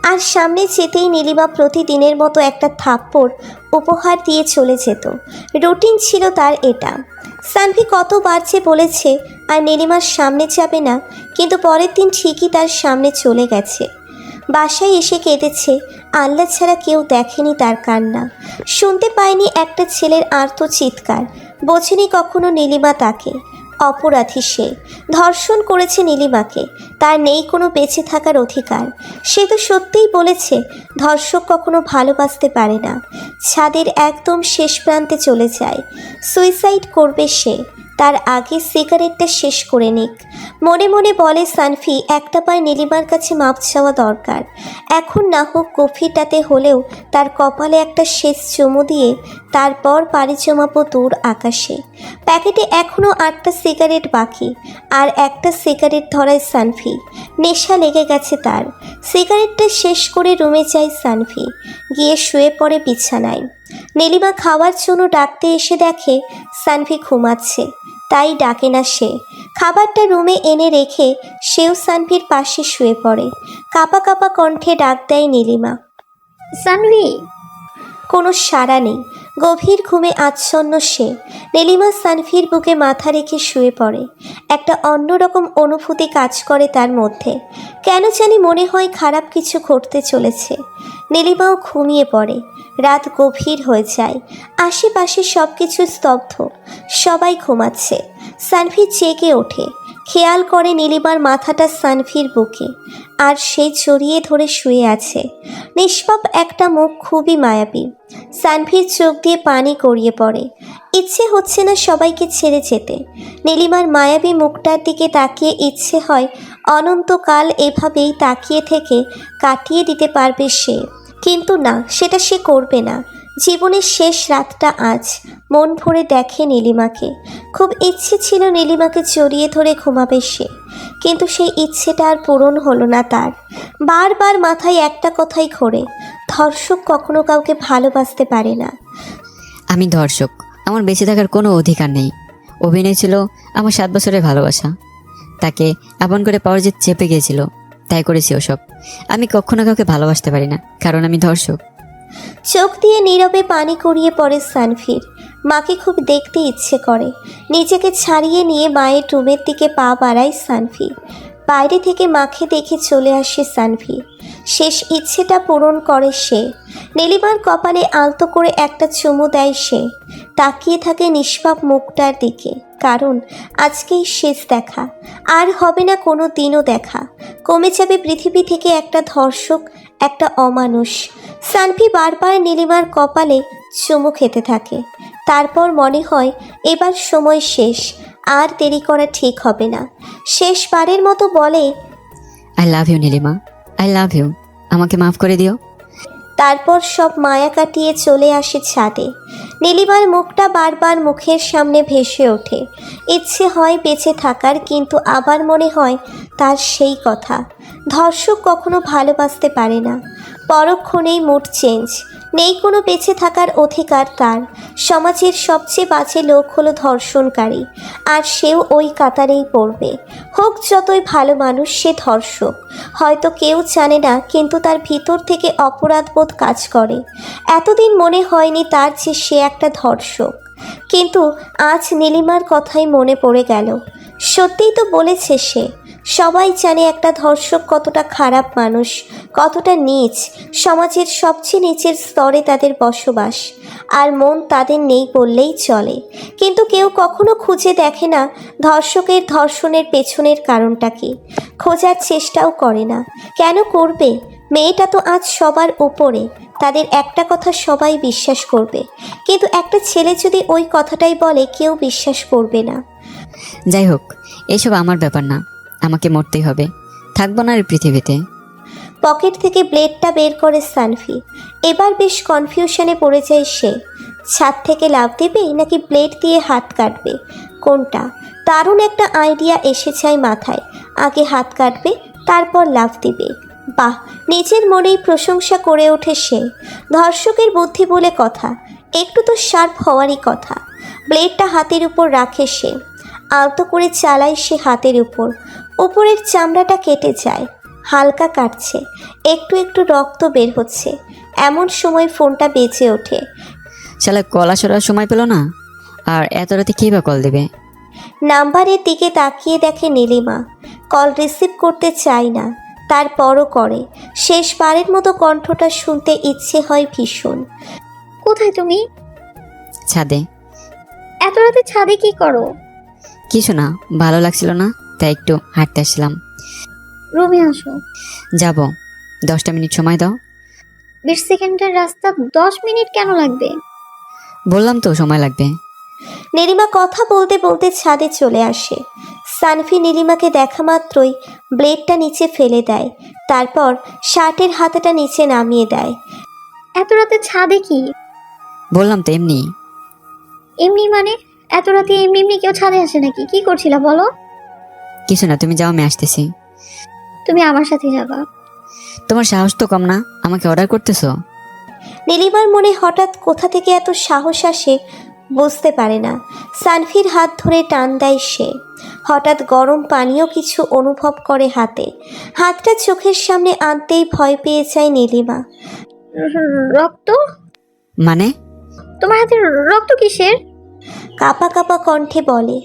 আর সামনে যেতেই নীলিমা প্রতিদিনের মতো একটা থাপ্পড় উপহার দিয়ে চলে যেত। রুটিন ছিল তার এটা। সানভি কতবার যে বলেছে আর নীলিমার সামনে যাবে না, কিন্তু পরের দিন ঠিকই তার সামনে চলে গেছে। বাসায় এসে কেঁদেছে। আল্লাহ ছাড়া কেউ দেখেনি তার কান্না, শুনতে পায়নি একটা ছেলের আর্ত চিৎকার, বোঝেনি কখনো নীলিমা তাকে। অপরাধী সে, ধর্ষণ করেছে নীলিমাকে, তার নেই কোনো বেঁচে থাকার অধিকার। সে তো সত্যিই বলেছে ধর্ষক কখনো ভালোবাসতে পারে না, ছাদের একদম শেষ প্রান্তে চলে যায়, সুইসাইড করবে সে, তার আগে সিগারেটটা শেষ করে নিক। মনে মনে বলে সানভি একটা পায়ে নীলিমার কাছে মাপ চাওয়া দরকার, এখন না হোক গভীরটাতে হলেও তার কপালে একটা শেষ চুমু দিয়ে তারপর পাড়ি জমাবো দূর আকাশে। প্যাকেটে এখনও 8টা সিগারেট বাকি, আর একটা সিগারেট ধরায় সানভি। নেশা লেগে গেছে তার। সিগারেটটা শেষ করে রুমে যায় সানভি, গিয়ে শুয়ে পড়ে বিছানায়। নীলিমা খাওয়ার জন্য ডাকতে এসে দেখে সানভি ঘুমাচ্ছে, তাই ডাকে না সে। খাবারটা রুমে এনে রেখে সেও সানভির পাশে শুয়ে পড়ে। কাঁপা কাঁপা কণ্ঠে ডাক দেয় নীলিমা, সানভি। কোনো সাড়া নেই, গভীর ঘুমে আচ্ছন্ন সে। নীলিমা সানভির বুকে মাথা রেখে শুয়ে পড়ে। একটা অন্যরকম অনুভূতি কাজ করে তার মধ্যে, কেন জানি মনে হয় খারাপ কিছু ঘটতে চলেছে। নীলিমাও ঘুমিয়ে পড়ে। রাত গভীর হয়ে যায়, আশেপাশে সব কিছু স্তব্ধ, সবাই ঘুমাচ্ছে। সানভি জেগে ওঠে, খেয়াল করে নীলিমার মাথাটা সানভির বুকে, আর সে জড়িয়ে ধরে শুয়ে আছে। নিষ্পাপ একটা মুখ, খুবই মায়াবী। সানভির চোখ দিয়ে পানি গড়িয়ে পড়ে। ইচ্ছে হচ্ছে না সবাইকে ছেড়ে যেতে। নীলিমার মায়াবী মুখটার দিকে তাকিয়ে ইচ্ছে হয় অনন্তকাল এভাবেই তাকিয়ে থেকে কাটিয়ে দিতে পারবে সে, কিন্তু না, সেটা সে করবে না। জীবনের শেষ রাতটা আজ। মন ভরে দেখে নীলিমাকে। খুব ইচ্ছে ছিল নীলিমাকে জড়িয়ে ধরে ঘুমাবে সে, কিন্তু সেই ইচ্ছেটা আর পূরণ হলো না তার। বারবার মাথায় একটা কথাই ঘোরে, ধর্ষক কখনো কাউকে ভালোবাসতে পারে না। আমি ধর্ষক, আমার বেঁচে থাকার কোনো অধিকার নেই। অভিনয় ছিল আমার 7 বছরের ভালোবাসা, তাকে আপন করে পাওয়ার যে চেপে গিয়েছিল, তাই করেছি ওসব। আমি কখনো কাউকে ভালোবাসতে পারি না, কারণ আমি ধর্ষক। চোখ দিয়ে নীরবে পানি গড়িয়ে পড়ে সানভির। মাকে খুব দেখতে ইচ্ছে করে। নিজেকে ছাড়িয়ে নিয়ে মায়ের রুমের দিকে পা বাড়ায় সানভি। বাইরে থেকে মাকে দেখে চলে আসে সানভি। শেষ ইচ্ছেটা পূরণ করে সে। নীলিমার কপালে আলতো করে একটা চুমু দেয় সে। তাকিয়ে থাকে নিষ্পাপ মুখটার দিকে, কারণ আজকেই শেষ দেখা, আর হবে না কোনো দিনও দেখা। কমে যাবে পৃথিবী থেকে একটা ধর্ষক, একটা অমানুষ। সানভি বারবার নীলিমার কপালে চুমু খেতে থাকে। তারপর মনে হয় এবার সময় শেষ, আর দেরি করা ঠিক হবে না। শেষবারের মতো বলে, I love you Nilima, I love you, আমাকে মাফ করে দিও। তারপর সব মায়া কাটিয়ে চলে আসে ছাদে। নীলিমার মুখটা বারবার মুখের সামনে ভেসে ওঠে। ইচ্ছে হয় বেঁচে থাকার, কিন্তু আবার মনে হয় তার সেই কথা, ধর্ষক কখনো ভালোবাসতে পারে না। পরক্ষণেই মুড চেঞ্জ। নেই কোনো বেঁচে থাকার অধিকার তার। সমাজের সবচেয়ে বাজে লোক হলো ধর্ষণকারী, আর সেও ওই কাতারেই পড়বে। হোক যতই ভালো মানুষ, সে ধর্ষক। হয়তো কেউ জানে না, কিন্তু তার ভিতর থেকে অপরাধবোধ কাজ করে। এতদিন মনে হয়নি তার যে সে একটা ধর্ষক, কিন্তু আজ নীলিমার কথাই মনে পড়ে গেল। সত্যিই তো বলেছে সে। সবাই জানে একটা ধর্ষক কতটা খারাপ মানুষ, কতটা নীচ। সমাজের সবচেয়ে নিচের স্তরে তাদের বসবাস, আর মন তাদের নেই বললেই চলে। কিন্তু কেউ কখনো খুঁজে দেখে না ধর্ষকের ধর্ষণের পেছনের কারণটা কি। খোঁজার চেষ্টাও করে না। কেন করবে? মেয়েটা তো আজ সবার উপরে, তাদের একটা কথা সবাই বিশ্বাস করবে। কিন্তু একটা ছেলে যদি ওই কথাটাই বলে, কেউ বিশ্বাস করবে না। যাই হোক, এসব আমার ব্যাপার না, আমাকে মরতেই হবে, থাকবো না আর পৃথিবীতে। পকেট থেকে ব্লেডটা বের করে সানভি। এবার বেশ কনফিউশনে পড়ে যায় সে। ছাদ থেকে লাফ দেবে নাকি ব্লেড দিয়ে হাত কাটবে, কোনটা? দারুণ একটা আইডিয়া এসে যায় মাথায়। আগে হাত কাটবে, তারপর লাফ দিবে। বাহ, নিজের মনেই প্রশংসা করে ওঠে সে। ধর্ষকের বুদ্ধি বলে কথা, একটু তো শার্প হওয়ারই কথা। ব্লেডটা হাতের উপর রাখে সে। আলতো করে চালায় সে হাতের উপর। উপরের চামড়াটা কেটে যায়। হালকা কাটছে, একটু একটু রক্ত বের হচ্ছে। এমন সময় ফোনটা বেজে ওঠে। শালা কল আসার সময় পেল না, আর এত রাতে কী বা কল দেবে? নাম্বারের দিকে তাকিয়ে দেখে নীলিমা। কল রিসিভ করতে চায় না, তারপরও করে। শেষবারের মতো কণ্ঠটা শুনতে ইচ্ছে হয় ভীষণ। কোথায় তুমি? ছাদে। এত রাতে ছাদে কি করো? কিছু না, ভালো লাগছিল না, তাই একটু হাঁটতে আসলাম। রুমে আসো। যাব, 10টা মিনিট সময় দাও। 20 সেকেন্ডের রাস্তা 10 মিনিট কেন লাগবে? বললাম তো সময় লাগবে। নীলিমা কথা বলতে বলতে ছাদে চলে আসে। সানভি নীলিমাকে দেখা মাত্রই ব্লেডটা নিচে ফেলে দেয়, তারপর শার্টের হাতাটা নিচে নামিয়ে দেয়। এত রাতে ছাদে কি? বললাম তো এমনি। এমনি মানে? এত রাতে এমনি এমনি কেউ ছাদে আসে নাকি? কি করছিলা বলো? কিছু না, তুমি যাও, আমি আসতেছি। তুমি আমার সাথে যাবা? তোমার সাহস তো কম না, আমাকে অর্ডার করতেছো? নীলিমার মনে হঠাৎ কোথা থেকে এত সাহস আসে বুঝতে পারে না। সানভির হাত ধরে টান দেয় সে। হঠাৎ গরম পানীয় কিছু অনুভব করে হাতে। হাতটা চোখের সামনে আনতেই ভয় পেয়ে যায় নীলিমা। রক্ত? মানে? তোমার হাতে রক্ত কিসের? কাপা কাপা কণ্ঠে বলে।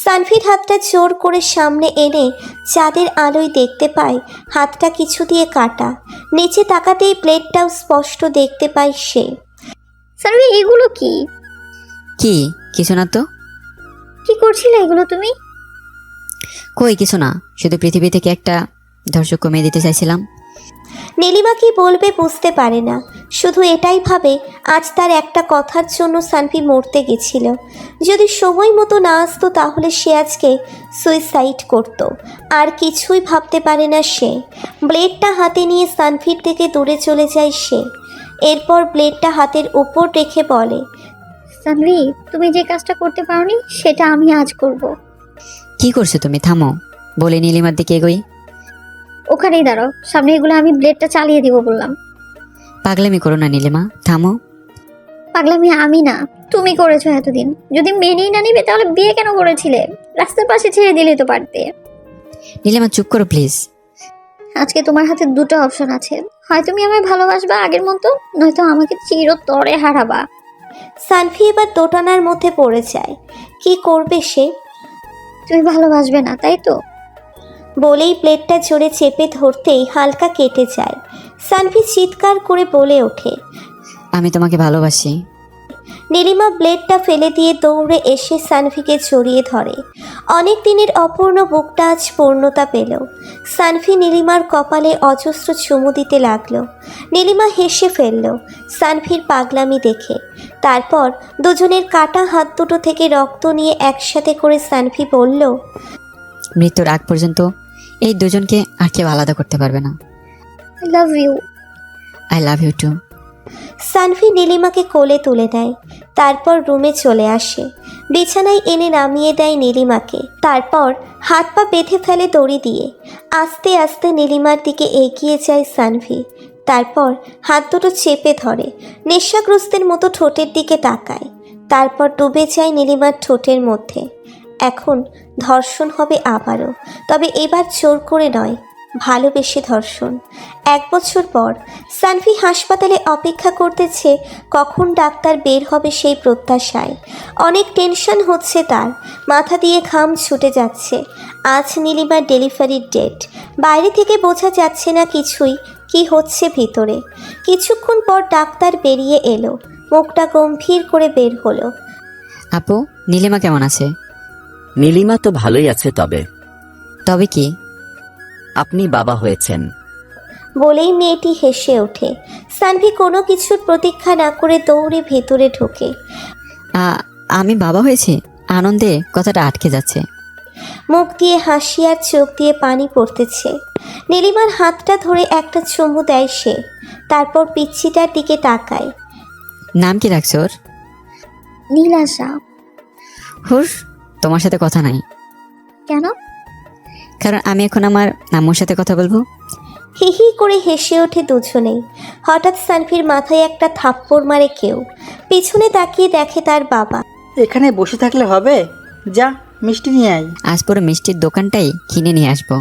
সানভির হাতটা জোর করে সামনে এনে চাঁদের আলোয় দেখতে পায় হাতটা কিছু দিয়ে কাটা। নিচে তাকাতেই প্লেটটাও স্পষ্ট দেখতে পায় সে। সানভি, এগুলো কি? কি? কিছু না তো। কি করছিলে এগুলো তুমি? কই কিছু না, শুধু পৃথিবী থেকে একটা ধর্ষক কমিয়ে দিতে চাইছিলাম। নীলিমা কি বলবে বুঝতে পারে না, শুধু এটাই ভাবে আজ তার একটা কথার জন্য সানভি মরতে গেছিল। যদি সময় মতো না আসতো তাহলে সে আজকে সুইসাইড করত। আর কিছুই ভাবতে পারে না সে। ব্লেডটা হাতে নিয়ে সানভির থেকে দূরে চলে যায় সে। এরপর ব্লেডটা হাতের উপর রেখে বলে, সানভি, তুমি যে কাজটা করতে পারোনি সেটা আমি আজ করব। কি করছো তুমি? থামো, বলে নীলিমার দিকে এগোই। ওখানেই দাঁড়াও, সামনে এগুলো আমি ব্লেডটা চালিয়ে দিব বললাম। পাগলামি করো না নীলিমা, থামো। পাগলামি আমি না, তুমি করেছো এতদিন। যদি মেনেই না নিবে তাহলে বিয়ে কেন করেছিলে? রাস্তার পাশে ছেড়ে দিলে তো পারতে। নীলিমা চুপ করো প্লিজ। আজকে তোমার হাতে দুটো অপশন আছে, হয় তুমি আমায় ভালোবাসবা আগের মতো, নয়তো আমাকে চিরতরে হারাবা। সানভি এবার দোটানার মধ্যে পড়ে যায়। কি করবে সে? তুমি ভালোবাসবে না তাই তো? বলেই প্লেটটা জোরে চেপে ধরতেই হালকা কেটে যায়। সানভি চিৎকার করে বলে ওঠে। আমি তোমাকে ভালোবাসি। নীলিমা ব্লেডটা ফেলে দিয়ে দৌড়ে এসে সানভিকে জড়িয়ে ধরে। অনেক দিনের অপূর্ণ বুকটা আজ পূর্ণতা পেল। সানভি নীলিমার কপালে অজস্র চুমু দিতে লাগলো। নীলিমা হেসে ফেলল সানভির পাগলামি দেখে। তারপর দুজনের কাটা হাত দুটো থেকে রক্ত নিয়ে একসাথে করে সানভি বলল, মৃত্যুর আগ পর্যন্ত এই দুজনকে আর কেউ আলাদা করতে পারবে না। I love you. I love you too. Sanvi নীলিমাকে কোলে তুলে নেয়, তারপর রুমে চলে আসে। বিছানায় এনে নামিয়ে দেয় নীলিমাকে, তারপর হাত পা বেঁধে ফেলে দড়ি দিয়ে। আস্তে আস্তে নীলিমার দিকে এগিয়ে যায় সানভি, তারপর হাত দুটো চেপে ধরে। নেশাগ্রস্তের মতো ঠোঁটের দিকে তাকায়, তারপর ডুবে যায় নীলিমার ঠোঁটের মধ্যে। এখন ধর্ষণ হবে আবারও, তবে এবার জোর করে নয়, ভালোবেসে ধর্ষণ। 1 বছর পর সানভি হাসপাতালে অপেক্ষা করতেছে কখন ডাক্তার বের হবে সেই প্রত্যাশায়। অনেক টেনশন হচ্ছে তার, মাথা দিয়ে ঘাম ছুটে যাচ্ছে। আজ নীলিমার ডেলিভারির ডেট। বাইরে থেকে বোঝা যাচ্ছে না কিছুই কি হচ্ছে ভিতরে। কিছুক্ষণ পর ডাক্তার বেরিয়ে এলো, মুখটা গম্ভীর করে বের হলো। আপু, নীলিমা কেমন আছে? নীলিমা তো ভালোই আছে, তবে কি? আপনি বাবা হয়েছেন। বলেই মেয়েটি হেসে ওঠে। সানভি কোনো কিছুর প্রতীক্ষা না করে দৌড়ে ভেতরে ঢোকে। আমি বাবা হয়েছি? আনন্দে কথাটা আটকে যাচ্ছে। মুখ দিয়ে হাসি আর চোখ দিয়ে পানি পড়তেছে। নীলিমার হাতটা ধরে একটা চুমু দেয় সে, তারপর পিচ্ছিটার দিকে তাকায়। নাম কি রাখছো ওর? নীলাশা। হুস, তোমার সাথে কথা নাই। কেন? কারণ আমি এখন আমার আম্মুর সাথে কথা বলবো। হি হি করে হেসে ওঠে দুজনেই। হঠাৎ সানভির মাথায় একটা থাপ্পড় মারে কেউ। পিছনে তাকিয়ে দেখে তার বাবা। এখানে বসে থাকলে হবে? যা মিষ্টি নিয়ে আয়। আজ পুরো মিষ্টির দোকানটাই কিনে নিয়ে আসবো।